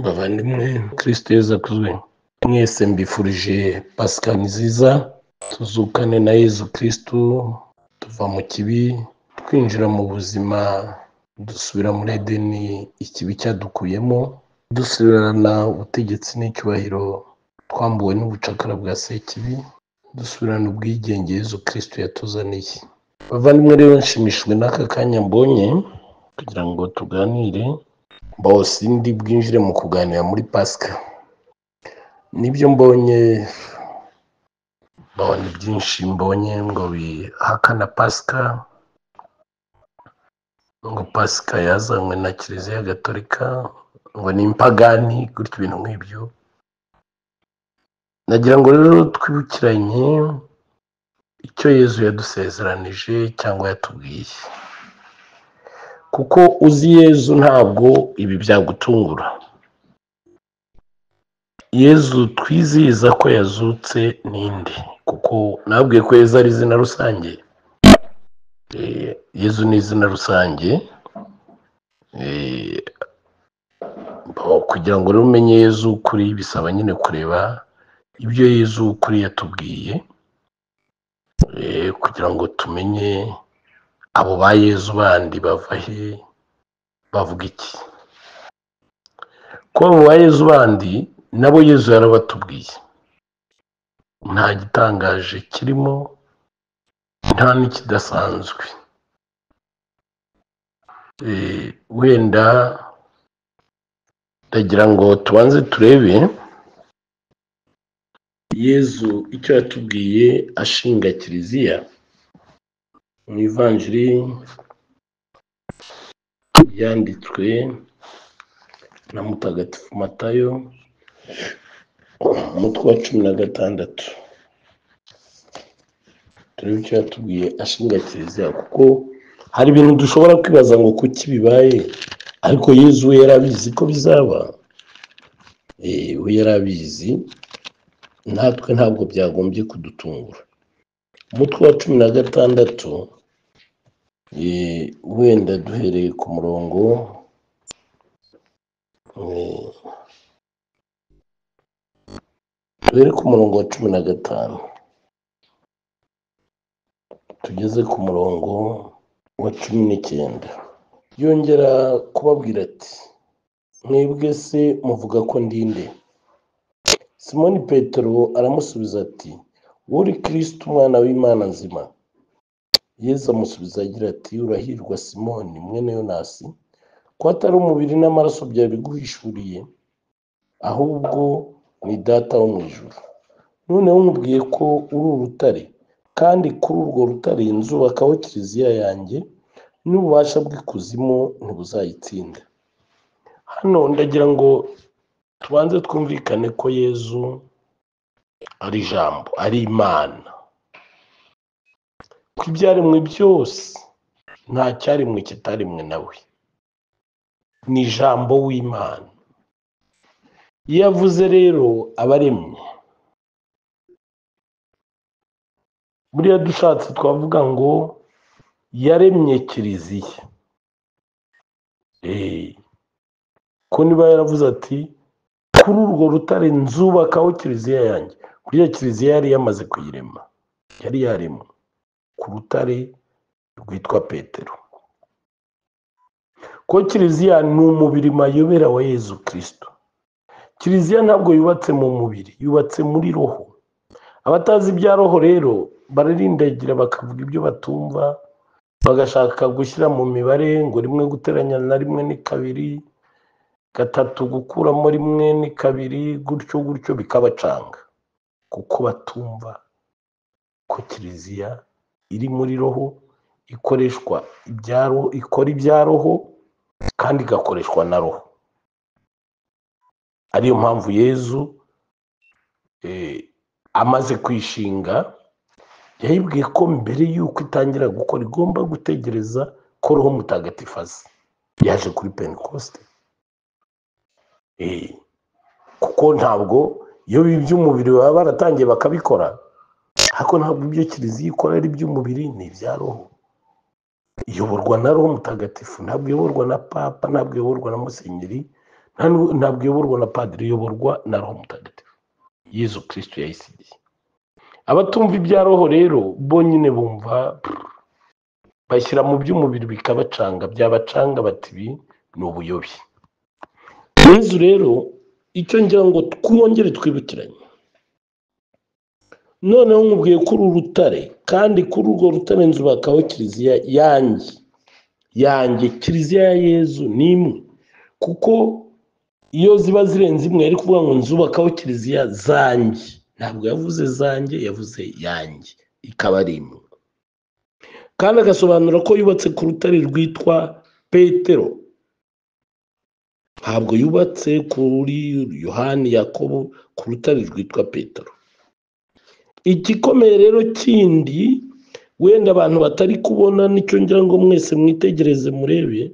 bavandimwe Kristo Yesu akuzwe, mwese mbifurije Pasika nziza. Tuzukane na Yesu Kristo, tuva mu kibi twinjira mu buzima, dusubira muri Edeni ikibi cyadukuyemo, dusubirana ubutegetsi n'icyubahiro twambuwe n'ubucakara bwa Sekibi, dusubirana ubwigenge Yesu Kristo yatuzaniye. Bavandimwe rero, nshimishijwe n'aka kanya mbonye kugira ngo tuganire. Bose ndi bwinjire mu kuganira muri Pasika. Nibyo mbonye byinshi mbonye ngo bihakana Pasika, ngo Pasika yazanywe na Kiliziya Gatolika, ngo ni impagani, gutyo ibintu nk'ibyo. Nagira ngo rero twibukiranye icyo Yesu yadusezeranije cyangwa yatubwiye, kuko uzi Yesu ntabwo ibi byagutungura. Yesu twizihiza ko yazutse ninde? Kuko nabwiye ko Yesu ari izina rusange. Yesu ni izina rusange. Kugira ngo rero umenye Yesu ukuri, bisaba nyine kureba ibyo Yesu ukuri yatubwiye, kugira ngo tumenye abo ba Yesu bandi bava he, bavuga iki. Ko abo ba Yesu bandi nabo Yesu yarabatubwiye, nta gitangaje kirimo, nta n'ikidasanzwe. Wenda ndagira ngo tubanze turebe Yesu icyo yatubwiye ashinga Kiliziya mu Ivanjiri yanditswe na Mutagatifu Matayo, umutwe wa 16. Turebe icyo yatubwiye ashinga Kiliziya, kuko hari ibintu dushobora kwibaza ngo kuki bibaye, ariko Yesu we yarabizi ko bizaba. We yarabizi, natwe ntabwo byagombye kudutungura. Umutwe wa 16, wenda duhereye ku murongo wa 15, tugeze ku murongo wa 19. Yongera kubabwira ati, mwebwe se muvuga ko ndinde? Simoni Petero aramusubiza ati, wowe uri Kristo, umwana w'Imana nzima. Yesu amusubiza agira ati, urahirwa Simoni mwene Yonasi, ko atari umubiri n'amaraso byabiguhishuriye, ahubwo ni Data wo mu ijuru. Noneho nkubwiye ko uri urutare, kandi kuri urwo rutare nzubakaho Kiliziya yanjye, n'ububasha bw'ikuzimu ntibuzayitsinda. Hano ndagira ngo tubanze twumvikane ko Yesu ari ijambo, ari Imana. Ko ibyaremwe byose nta cyaremwe kitaremwe nawe, ni ijambo w'Imana. Iyo avuze rero abaremye, buriya dushatse twavuga ngo yaremye Kiliziya. Ko niba yaravuze ati, kuri urwo rutare nzubakaho Kiliziya yanjye, buriya Kiliziya yari yamaze kuyirema, yari yaremwe ku rutare rwitwa Petero. Ko Kiliziya ni umubiri mayobera wa Yesu Kristo. Kiliziya ntabwo yubatse mu mubiri, yubatse muri roho. Abatazi ibya roho rero bararindagira bakavuga ibyo batumva, bagashaka gushyira mu mibare ngo 1 guteranya na 1 ni 2, 3 gukuramo 1 ni 2, gutyo gutyo bikabacanga, kuko batumva ko Kiliziya iri muri roho, ikoreshwa ibyaro, ikora ibya roho kandi igakoreshwa na roho. Ariyo mpamvu Yezu amaze kwishinga yayibwiye ko mbere y'uko itangira gukora igomba gutegereza ko Roho Mutagatifu aza. Yaje kuri Pentekoste. Kuko ntabwo iyo iby'umubiri baba baratangiye bakabikora, ariko ntabwo ibyo Kiliziya ikora ari iby'umubiri, ni ibya roho. Iyoborwa na Roho Mutagatifu, ntabwo iyoborwa na Papa, ntabwo iyoborwa na Musenyeri, ntabwo iyoborwa na Padiri, iyoborwa na Roho Mutagatifu. Yezu Kristo yayisigiye. Abatumva ibya roho rero bo nyine bumva bashyira mu by'umubiri bikabacanga, byabacanga bati ibi ni ubuyobe. Yezu rero icyo ngira ngo twongere twibukiranye, noneho nkubwiye kuri urutare, kandi kuri urwo rutare nzubakaho Kiliziya yanjye. Kiliziya ya Yezu ni imwe, kuko iyo ziba zirenze imwe ari kuvuga ngo nzubakaho Kiliziya zanjye. Ntabwo yavuze zanjye, yavuze yanjye, ikaba ari imwe. Kandi agasobanura ko yubatse ku rutare rwitwa Petero, ntabwo yubatse kuri Yohani, Yakobo, ku rutare rwitwa Petero. Igikomeye rero kindi wenda abantu batari kubona, nicyo ngira ngo mwese mwitegereze murebe,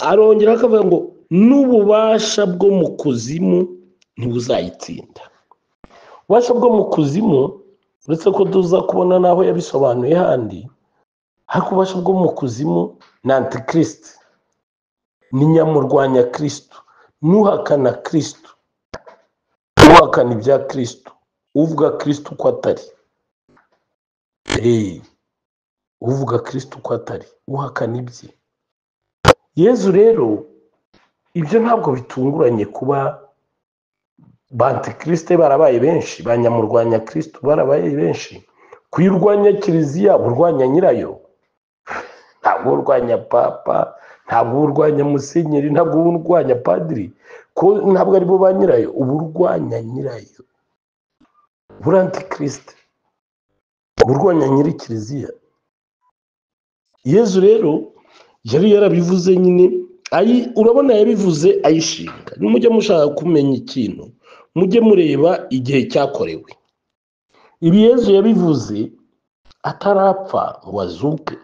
arongera akavuga ngo n'ububasha bwo mu kuzimu ntibuzayitsinda. Ububasha bwo mu kuzimu, uretse ko tuza kubona naho yabisobanuye handi, ariko ububasha bwo mu kuzimu ni Antikristo, ni nyamurwanya Kristo, n'uhakana Kristo, uhakana ibya Kristo, uvuga Kristo uko atari. Uvuga Kristo uko atari, uhakana ibye. Yezu rero ibyo ntabwo bitunguranye kuba ba Antikristo barabaye benshi, ba nyamurwanya Kristo barabaye benshi. Kuyirwanya Kiliziya burwanya nyirayo, ntabwo urwanya Papa, ntabwo urwanya Musenyeri, ntabwo urwanya Padiri, ko ntabwo ari bo ba nyirayo, uburwanya nyirayo. Buri Antikristo burwanya nyiri Kiliziya. Yezu rero yari yarabivuze nyine, urabona yabivuze ayishinga. Nimujye mushaka kumenya ikintu, mujye mureba igihe cyakorewe. Ibi Yezu yabivuze atarapfa ngo azuke.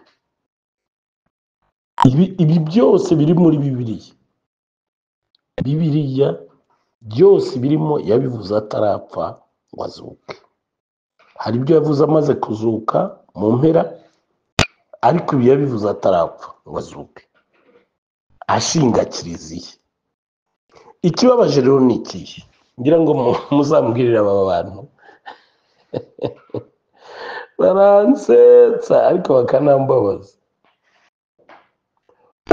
Ibi byose biri muri Bibiliya byose birimo yabivuze atarapfa ngo azuke. Hari ibyo yavuze amaze kuzuka mu mpera, ariko ibi yabivuze atarapfa ngo azuke, ashinga Kiliziya. Ikibabaje rero ni ikihe? Ngira ngo muzambwirire aba bantu baransetsa ariko bakanambabaza.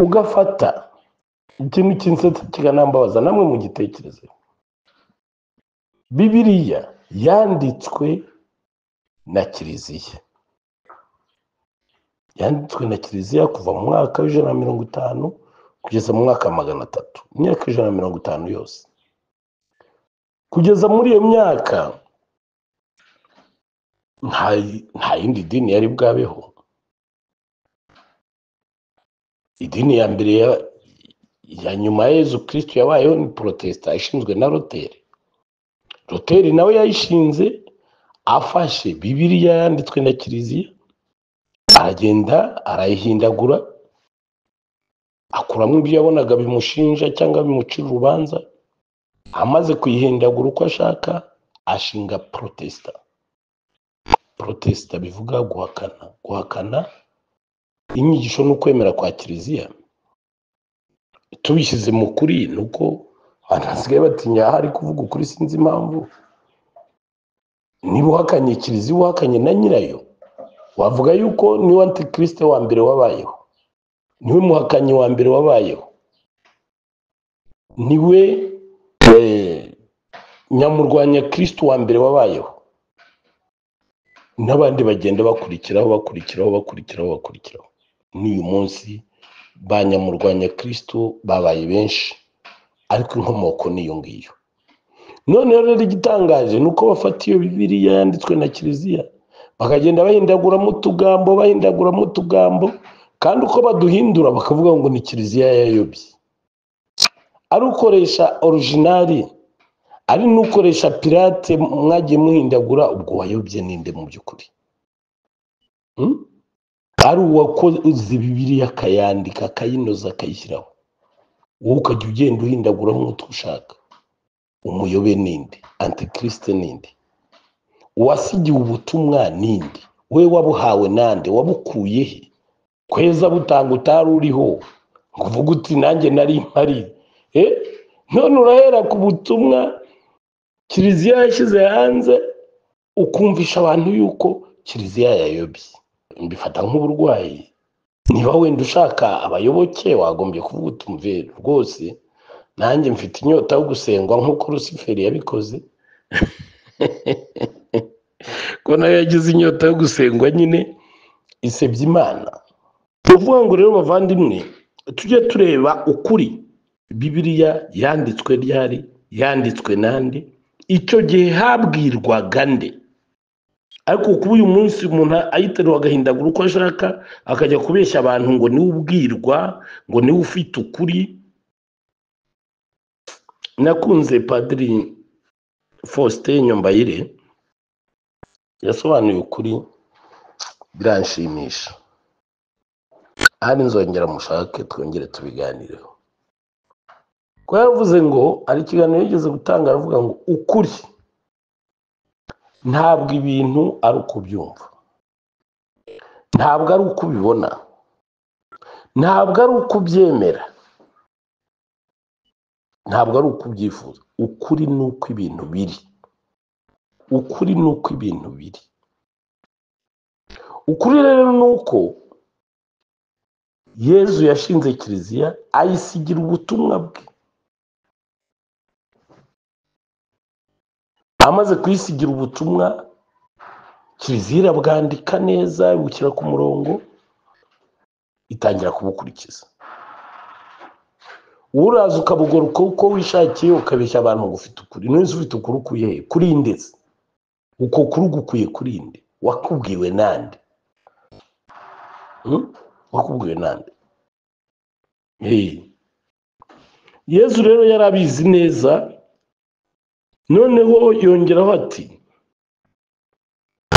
Ugafata ikintu cy'insetsa kikanambabaza, namwe mu gitekerezo. Bibiliya yanditswe na Kiliziya, yanditswe na Kiliziya kuva mu mwaka w'150 kugeza mu mwaka 300, imyaka 150 yose. Kugeza muri iyo myaka nta yindi dini yari bwabeho. Idini ya mbere ya nyuma ya Yezu Kristo yabayeho ni Protestant, ishinzwe na Luteri. Luteri nawe yayishinze afashe Bibiliya yanditswe na Kiliziya, aragenda arayihindagura, akuramo ibyo yabonaga bimushinja cyangwa bimucira urubanza. Amaze kuyihindagura uko ashaka, ashinga Protestant. Protestant bivuga guhakana inyigisho n'ukwemera kwa Kiliziya. Tubishyize mu kuri nuko abantu basigaye batinya hari kuvuga ukuri, sinzi impamvu. Niba uhakanye Kiliziya, uhakanye na nyirayo, wavuga yuko niwe Antikristo wa mbere wabayeho, niwe muhakanyi wa mbere wabayeho, niwe nyamurwanya Kristo wa mbere wabayeho. N'abandi bagenda bakurikiraho. N'uyu munsi ba nyamurwanya Kristo babaye benshi, ariko inkomoko niyo ngiyo. None rero igitangaje nuko bafata iyo Bibiliya yanditswe na Kiliziya bakagenda bahindaguramo utugambo kandi uko baduhindura bakavuga ngo ni kiliziya yayobye. Ari ukoresha originali ari n'ukoresha pirate mwagiye muhindagura, ubwo wayobye ninde mu by'ukuri? Ari uwakoze Bibiliya akayandika akayinoza akayishyiraho, wowe ukajya ugenda uhindagura nk'uko ushaka, umuyobe ninde? Antikriste ninde? Uwasigiwe ubutumwa ninde? We wabuhawe nande? Wabukuye he? Kweza butanga utari uriho ngo uvuge uti nanjye nari mpari. None urahera ku butumwa kiliziya yashyize hanze ukumvisha abantu yuko kiliziya yayobye. Mbifata nk'uburwayi. Niba wenda ushaka abayoboke wagombye kuvuga utumve rwose nanjye mfite inyota yo gusengwa nk'uko Rusiferi yabikoze. Ko nayo yagize inyota yo gusengwa nyine isebya Imana. Tuvuga ngo rero bavandimwe, tujye tureba ukuri. Bibiliya yanditswe ryari? Yanditswe nande? Icyo gihe habwirwaga nde? Ariko kuba uyu munsi umuntu ayiterwa agahindagura uko ashaka akajya kubeshya abantu ngo niwe ubwirwa, ngo niwe ufite ukuri. Nakunze Padiri Faustin Nyombayire yasobanuye ukuri, biranshimisha. Ahari nzongera mushake twongere tubiganireho. Ko yavuze ngo ari ikiganiro yigeze gutanga, aravuga ngo ukuri ntabwo ibintu ari uko ubyumva, ntabwo ari uko ubibona, ntabwo ari uko ubyemera, ntabwo ari uko ubyifuza. Ukuri ni uko ibintu biri. Ukuri ni uko ibintu biri. Ukuri rero ni uko Yezu yashinze kiliziya ayisigira ubutumwa bwe. Amaze kuyisigira ubutumwa, kiliziya irabwandika neza, ibushyira ku murongo, itangira kubukurikiza. Uraza ukabugoruka uko wishakiye ukabeshya abantu ngo ufite ukuri. None ufite ukuri ukuye he? Kuri ndetse uko kuri gukuye kuri nde? Wakubwiwe nande? Wakubwiwe nande? Yezu rero yarabizi neza. Noneho yongeraho ati,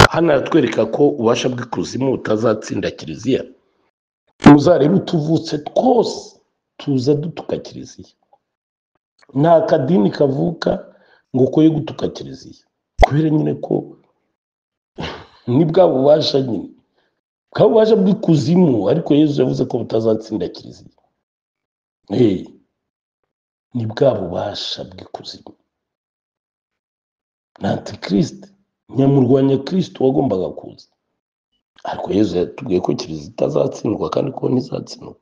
hano aratwereka ko ubasha bw'ikuzimu utazatsinda kiliziya. Muzarebe utuvutse twose tuza dutuka kiliziya. Nta kadini kavuka ngo koye gutuka kiliziya, kubera nyine ko ni bwa bubasha nyine, bwa bubasha bw'ikuzimu. Ariko Yezu yavuze ko butazatsinda kiliziya. Ni bwa bubasha bw'ikuzimu. Na Antikriste, nyamurwanya Kristo wagombaga kuza. Ariko Yezu yatubwiye ko kiliziya itazatsindwa kandi ko ntizatsindwa.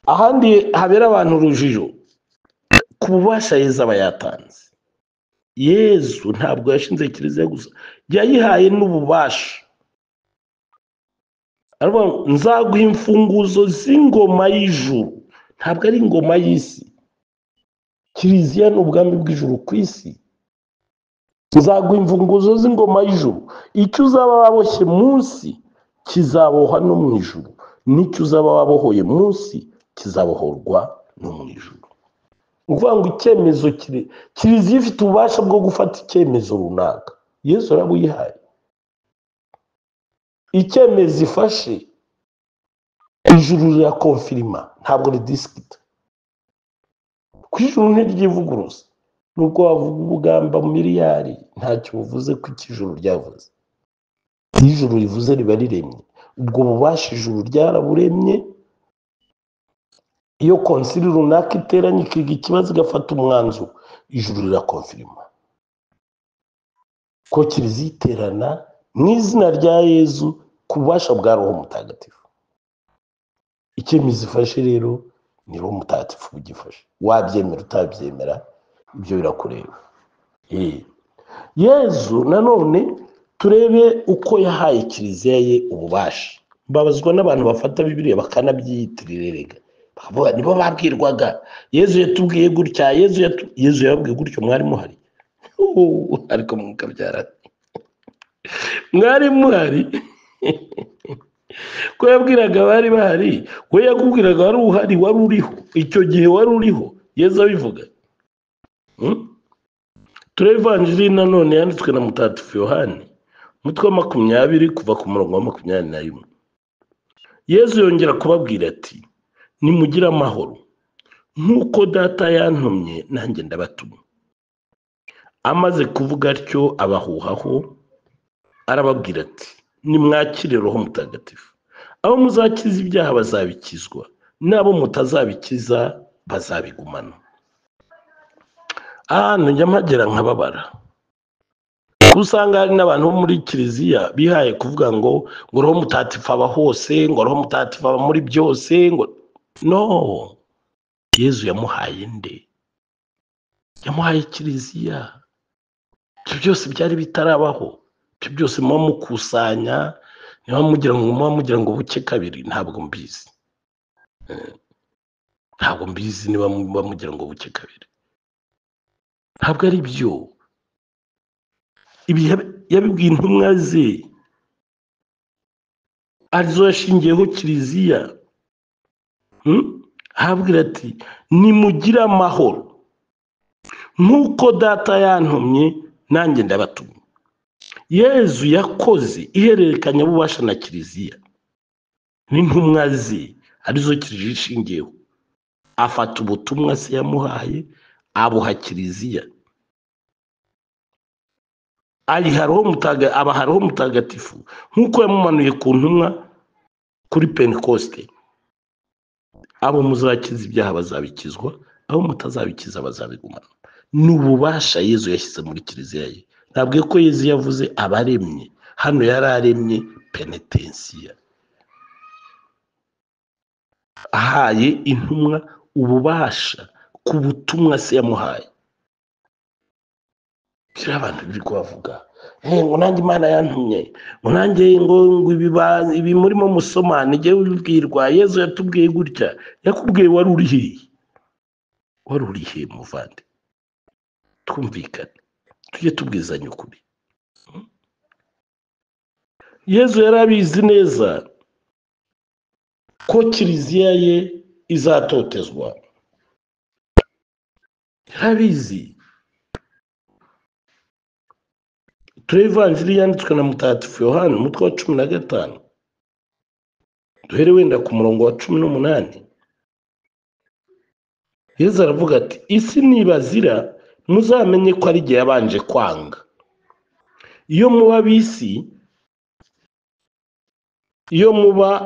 Ahandi habera abantu urujijo ku bubasha Yezu aba yatanze. Yezu ntabwo yashinze kiliziya gusa, yayihaye n'ububasha. Aravuga nzaguha imfunguzo z'ingoma y'ijuru. Ntabwo ari ingoma y'isi. Kiliziya ni ubwami bw'ijuru ku isi. Nzaguha imfunguzo z'ingoma y'ijuru. Icyo uzaba waboshye munsi kizabohwa no mu ijuru, n'icyo uzaba wabohoye munsi kizabohorwa no mu ijuru. Uvuga ngo icyemezo kiliziya ifite ububasha bwo gufata icyemezo runaka. Yesu arabuyihaye. Icyemezo ifashe ijuru rirakonfirima, ntabwo ridisikita. Ku ijuru ntiryivuguruza. Nubwo wavuga ubugamba miliyari, ntacyo buvuze ko ijuru ryavuze. Iyo ijuru rivuze riba riremye. Ubwo bubasha ijuru ryaraburemye. Iyo konsili runaka iteranye ikiga ikibazo igafata umwanzuro, ijuru rirakonfirima ko kiliziya iterana mu izina rya Yezu ku bubasha bwa Roho Mutagatifu. Icyemezo ifashe rero ni Roho Mutagatifu ugifashe. Wabyemera utabyemera ibyo birakureba. Yezu nanone turebe uko yahaye kiliziya ye ububasha. Mbabazwa n'abantu bafata Bibiliya bakanabyiyitirira. Bakavuga nibo babwirwaga. Yezu yatubwiye gutya, Yezu yababwiye gutyo, mwari muhari. Ariko mukabyara. mwari muhari ko yabwiraga abari bahari, we yakubwiraga wari uhari, wari uriho icyo gihe, wari uriho Yesu abivuga. Turebe ivanjiri nanone yanditswe na mutagatifu Yohani, umutwe wa 20 kuva ku murongo wa 21. Yesu yongera kubabwira ati, nimugire amahoro, nk'uko data yantumye nanjye ndabatuma. Amaze kuvuga atyo abahuhaho, arababwira ati, nimwakire Roho Mutagatifu. Abo muzakiza ibyaha bazabikizwa, n'abo mutazabikiza bazabigumana. Ahantu njya mpagera nkababara, usanga hari n'abantu bo muri kiliziya bihaye kuvuga ngo Roho Mutagatifu aba hose, ngo Roho Mutagatifu aba muri byose, ngo no. Yesu yamuhaye nde? Yamuhaye kiliziya. Ibyo byose byari bitarabaho, ibyo byose muba mukusanya, niba mugira ngo buke kabiri, ntabwo mbizi. Ntabwo mbizi niba mugira ngo buke kabiri, ntabwo ari byo. Ibi yabibwiye intumwa ze, arizo yashingiyeho kiliziya. Habwira ati, nimugire amahoro, nk'uko data yantumye nanjye ndabatuma. Yesu yakoze ihererekanya bubasha na kiliziya n'intumwa ze, arizo kiliziya ishingiyeho. Afata ubutumwa se yamuhaye, abuha kiliziya, abaha Roho Mutagatifu nk'uko yamumanuye ku ntumwa kuri Pentekoste. Abo muzakiza ibyaha bazabikizwa, abo mutazabikiza bazabigumana. N'ububasha Yesu yashyize muri kiliziya ye. Ntabwo ko Yesu yavuze abaremye, hano yari aremye penetensiya. Ahaye intumwa ububasha ku butumwa se yamuhaye. Kira abantu biri kubavuga, ngo nanjye Imana yantumye, ngo nanjye ngo ibi murimo musoma nige ubibwirwa. Yesu yatubwiye gutya. Yakubwiye wari uri he? Wari uri he muvande? Twumvikane, tujye tubwizanya ukuri. Yesu yarabizi neza ko kiliziya ye izatotezwa. Yarabizi. Turebe ivanjiri yanditswe na mutagatifu Yohani, umutwe wa 15. Duhere wenda ku murongo wa 18. Yesu aravuga ati, isi nibazira muzamenye ko ari igihe yabanje kwanga. Iyo muba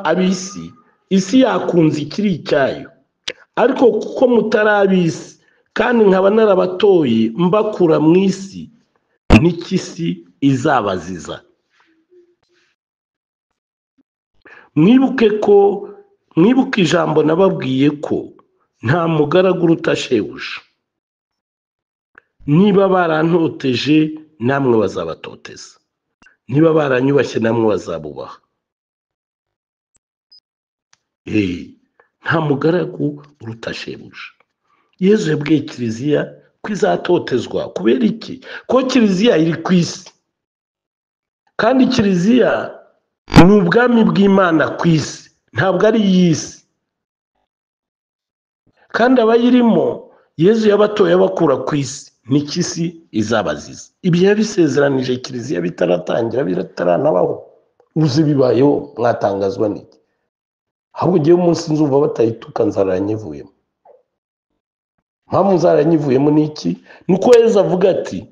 abisi, isi yakunze ikiri icyayo. Ariko kuko mutari abisi, kandi nkaba narabatoye mbakura mu isi, n'ikisi izabaziza. Mwibuke ijambo nababwiye ko nta mugaragu uruta shebuja. Niba barantoteje, namwe bazabatoteza. Niba baranyubashye, namwe bazabubaha. Nta mugaragu uruta shebuja. Yesu yabwiye kiliziya ko izatotezwa. Kubera iki? Ko kiliziya iri ku isi, kandi kiliziya ni ubwami bw'Imana ku isi, ntabwo ari iy'isi. Kandi abayirimo Yesu yabatoye abakura ku isi, n'ikisi izabaziza. Ibi yabisezeranije kiliziya bitaratangira, bitaranabaho. Uzi bibayeho mwatangazwa n'iki? Ahubwo ngewe umunsi nzumva batayituka nzaranyivuyemo. Mpamvu nzaranyivuyemo n'iki? Nuko Yesu avuga ati,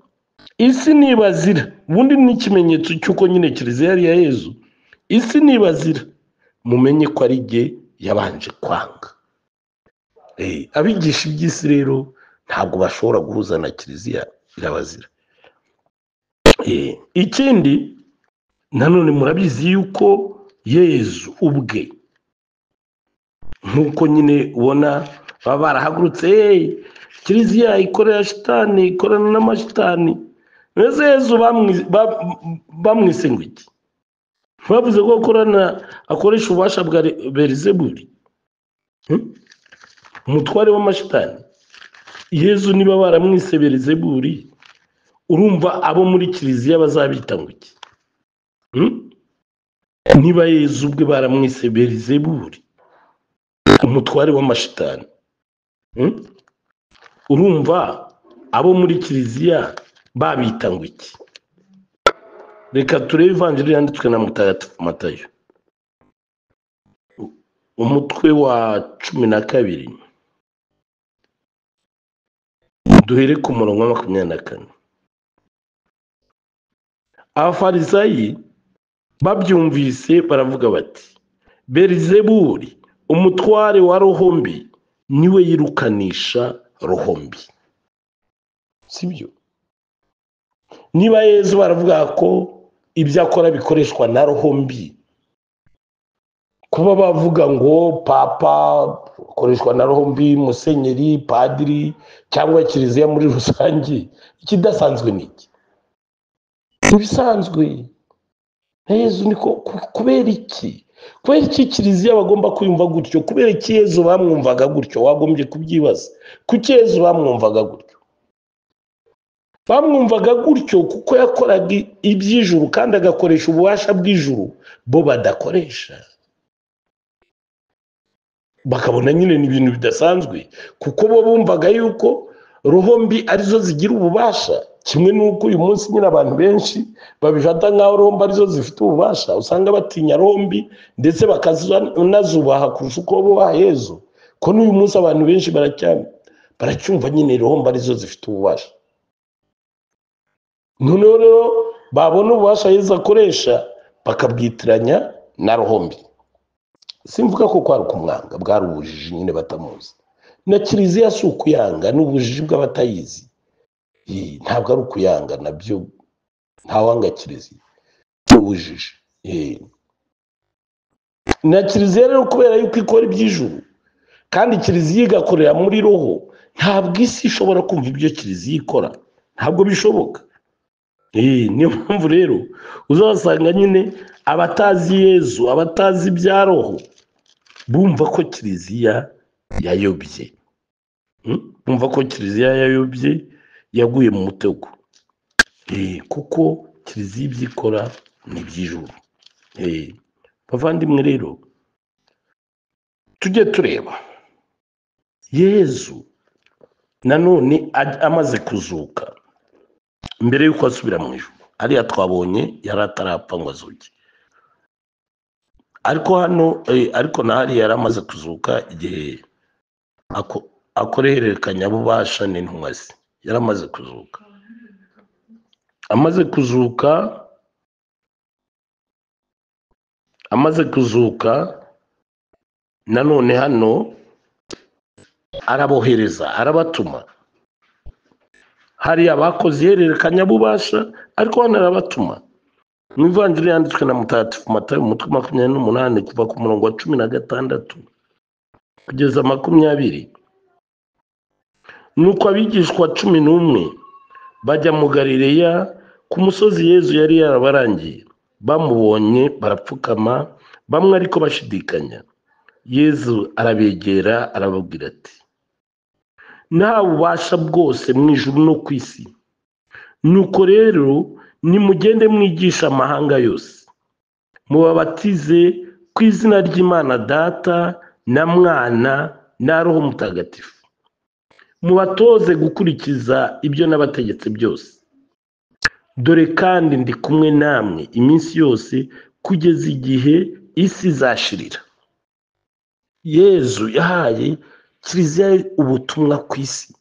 isi nibazira. Ubundi ni ikimenyetso cy'uko nyine kiliziya ari iya Yesu. Isi nibazira, mumenye ko ari igihe yabanje kwanga. Abigisha iby'isi rero ntabwo bashobora guhuza na kiliziya, irabazira. Ikindi nanone murabizi yuko Yesu ubwe, nk'uko nyine ubona baba barahagurutse, kiliziya ikorera shitani, ikorana n'amashitani. Mbese Yesu bamwise ngo iki? Bavuze ko akoresha ububasha bwa Belizebuli, umutware w'amashitani. Yesu niba baramwise Belizebuli, urumva abo muri kiliziya bazabita ngo iki? niba Yezu ubwe baramwise Beelzebuli, umutware w'amashitani, urumva abo muri kiliziya babita ngo iki? Reka turebe ivanjiri yanditswe na Mutagatifu Matayo, umutwe wa 12, duhere ku murongo wa 24. Abafarisayi babyumvise baravuga bati, Beelzebuli, umutware wa roho mbi, niwe yirukanisha roho mbi. Sibyo? Niba Yezu baravuga ko ibyo akora bikoreshwa na roho mbi, kuba bavuga ngo papa akoreshwa na roho mbi, musenyeri, padiri cyangwa kiliziya muri rusange, ikidasanzwe ni iki? Ibisanzwe na Yezu niko. Kubera iki? Kubera iki kiliziya bagomba kwiyumva gutyo? Kubera iki Yezu bamwumvaga gutyo? Wagombye kubyibaza. Kuki Yezu bamwumvaga gutyo? Bamwumvaga gutyo kuko yakoraga iby'ijuru kandi agakoresha ububasha bw'ijuru bo badakoresha. Bakabona nyine ni ibintu bidasanzwe kuko bo bumvaga yuko roho mbi arizo zigira ububasha, kimwe n'uko uyu munsi nyine abantu benshi babifata nk'aho roho mbi arizo zifite ububasha. Usanga batinya roho mbi ndetse bakanazubaha kurusha uko bubaha Yezu, ko n'uyu munsi abantu benshi baracyumva nyine roho mbi arizo zifite ububasha. Noneho rero babona ububasha Yezu akoresha bakabwitiranya na roho mbi. Simvuga ko kwari kumwanga, bwari ubujiji nyine batamuzi. Na kiliziya si ukuyanga, ni ubujiji bw'abatayizi. Ntabwo ari ukuyanga, nabyo ntawanga kiliziya, ni ubujiji. Na kiliziya rero kubera yuko ikora iby'ijuru kandi kiliziya igakorera muri roho, ntabwo isi ishobora kumva ibyo kiliziya ikora, ntabwo bishoboka. Niyo mpamvu rero uzasanga nyine abatazi Yezu, abatazi ibya roho, bumva ko kiliziya yayobye. Bumva ko kiliziya yayobye, yaguye mu mutego. Kuko kiliziya ibyo ikora ni iby'ijuru. Bavandimwe rero, tujye tureba Yezu nanone amaze kuzuka, mbere yuko asubira mu ijuru. Ariya twabonye yari atarapfa ngo azuke, ariko na hariya yari amaze kuzuka igihe akora ihererekanyabubasha n'intumwa ze. Yari amaze kuzuka. Amaze kuzuka nanone hano arabohereza, arabatuma. Hariya bakoze ihererekanyabubasha, ariko hano arabatuma. Mu ivanjiri yanditswe na Mutagatifu Matayo, umutwe 28, kuva ku murongo wa 16 kugeza 20. Nuko abigishwa 11 bajya mu Galileya ku musozi Yezu yari yarabarangiye. Bamubonye barapfukama, bamwe ariko bashidikanya. Yezu arabegera arababwira ati, nta bubasha bwose mu ijuru no ku isi. Nuko rero nimugende mwigisha amahanga yose, mubabatize ku izina ry'Imana Data na Mwana na Roho Mutagatifu. Mubatoze gukurikiza ibyo nabategetse byose. Dore kandi ndi kumwe namwe iminsi yose kugeza igihe isi izashirira. Yezu yahaye kiliziya ubutumwa ku isi,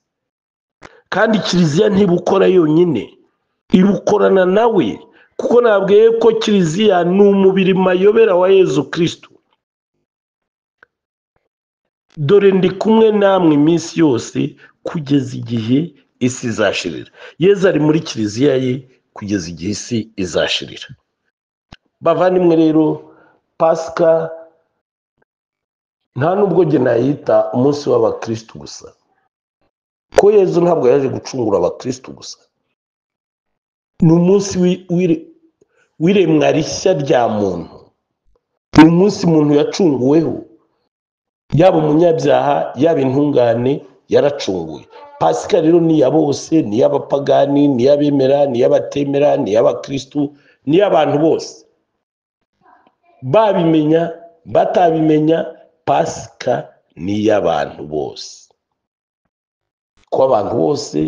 kandi kiliziya ntibukora yonyine, ibukorana nawe, kuko nabwiye ko kiliziya ni umubiri mayobera wa Yezu Kristo. Dore ndi kumwe namwe iminsi yose kugeza igihe isi izashirira. Yezu ari muri kiliziya ye kugeza igihe isi izashirira. Bavandimwe rero, Pasika nta nubwo jye nayita umunsi w'abakristu gusa, ko Yezu ntabwo yaje gucungura abakristu gusa. Ni umunsi w'iremwa rishya rya muntu. Ni umunsi umuntu yacunguweho, yaba umunyabyaha yaba intungane yaracunguwe. Pasika rero ni ya bose, ni y'abapagani, ni y'abemera, ni y'abatemera, ni y'abakristu, ni y'abantu bose. babimenya batabimenya, Pasika ni iy'abantu bose, ko abantu bose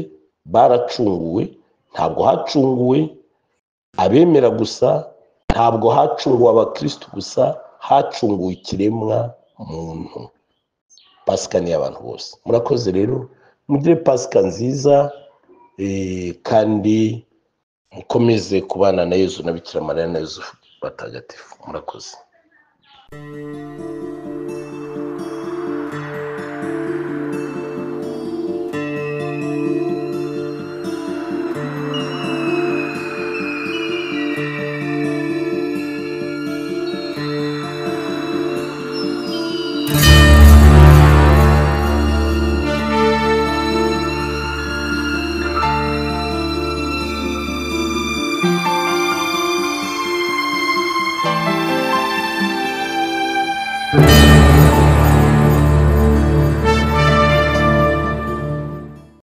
baracunguwe. Ntabwo hacunguwe abemera gusa, ntabwo hacunguwe abakristo gusa, hacunguwe ikiremwa muntu. Pasika ni iy'abantu bose. Murakoze rero, mugire Pasika nziza, kandi mukomeze kubana na Yezu na Bikira Mariya na Yosefu batagatifu. Murakoze.